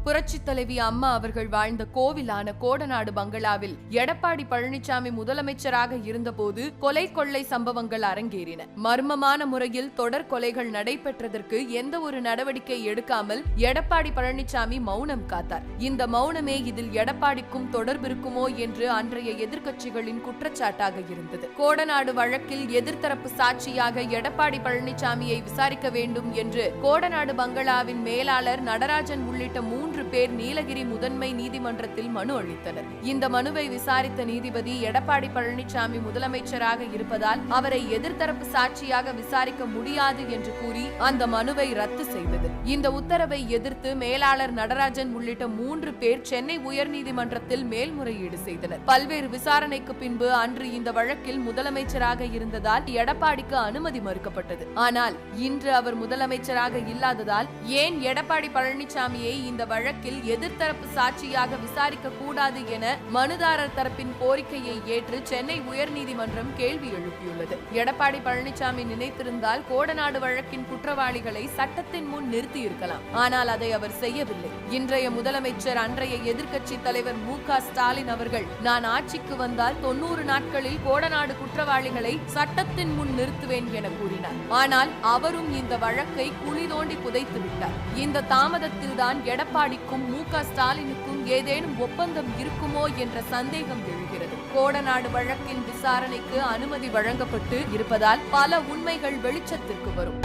புரட்சித் தலைவி அம்மா அவர்கள் வாழ்ந்த கோவிலான கோடநாடு பங்களாவில் எடப்பாடி பழனிசாமி முதலமைச்சராக இருந்தபோது கொலை கொள்ளை சம்பவங்கள் அரங்கேறின. மர்மமான முறையில் தொடர் கொலைகள் நடைபெற்றதற்கு எந்த ஒரு நடவடிக்கை எடுக்காமல் எடப்பாடி பழனிசாமி மௌனம் காத்தார். இந்த மௌனமே இதில் எடப்பாடிக்கும் தொடர்பிருக்குமோ என்று அன்றைய எதிர்க்கட்சிகளின் குற்றச்சாட்டாக இருந்தது. கோடநாடு வழக்கில் எதிர்த்தரப்பு சாட்சியாக எடப்பாடி பழனிசாமியை விசாரிக்க வேண்டும் என்று கோடநாடு பங்களாவின் மேலாளர் நடராஜன் உள்ளிட்ட 3 பேர் நீலகிரி முதன்மை நீதிமன்றத்தில் மனு அளித்தனர். இந்த மனுவை விசாரித்த நீதிபதி எடப்பாடி பழனிசாமி முதலமைச்சராக இருப்பதால் அவரை எதிர்த்தரப்பு சாட்சியாக விசாரிக்க முடியாது என்று கூறி அந்த மனுவை ரத்து செய்தது. இந்த உத்தரவை எதிர்த்து மேலாளர் நடராஜன் உள்ளிட்ட 3 பேர் சென்னை உயர்நீதிமன்றத்தில் மேல்முறையீடு செய்தனர். பல்வேறு விசாரணைக்கு பின்பு அன்று இந்த வழக்கில் முதலமைச்சராக இருந்ததால் எடப்பாடிக்கு அனுமதி மறுக்கப்பட்டது. ஆனால் இன்று அவர் முதலமைச்சராக இல்லாததால் ஏன் எடப்பாடி பழனிசாமியை இந்த வழக்கில் எதிர்த்தரப்பு சாட்சியாக விசாரிக்க கூடாது என மனுதாரர் தரப்பின் கோரிக்கையை ஏற்று சென்னை உயர்நீதிமன்றம் கேள்வி எழுப்பியுள்ளது. எடப்பாடி பழனிசாமி நினைத்திருந்தால் கோடநாடு வழக்கின் குற்றவாளிகளை சட்டத்தின் முன் நிறுத்தி இருக்கலாம். ஆனால் அதை அவர் செய்யவில்லை. இன்றைய முதலமைச்சர் அன்றைய எதிர்க்கட்சி தலைவர் மு.க. ஸ்டாலின் அவர்கள் நான் ஆட்சிக்கு வந்தால் 90 நாட்களில் கோடநாடு குற்றவாளிகளை சட்டத்தின் முன் நிறுத்துவேன் என கூறினார். ஆனால் அவரும் இந்த வழக்கை குழி தோண்டி புதைத்து விட்டார். இந்த தாமதத்தில் தான் எடப்பாடிக்கும் மு.க. ஸ்டாலினுக்கும் ஏதேனும் ஒப்பந்தம் இருக்குமோ என்ற சந்தேகம் எழுகிறது. கோடநாடு வழக்கின் விசாரணைக்கு அனுமதி வழங்கப்பட்டு இருப்பதால் பல உண்மைகள் வெளிச்சத்திற்கு வரும்.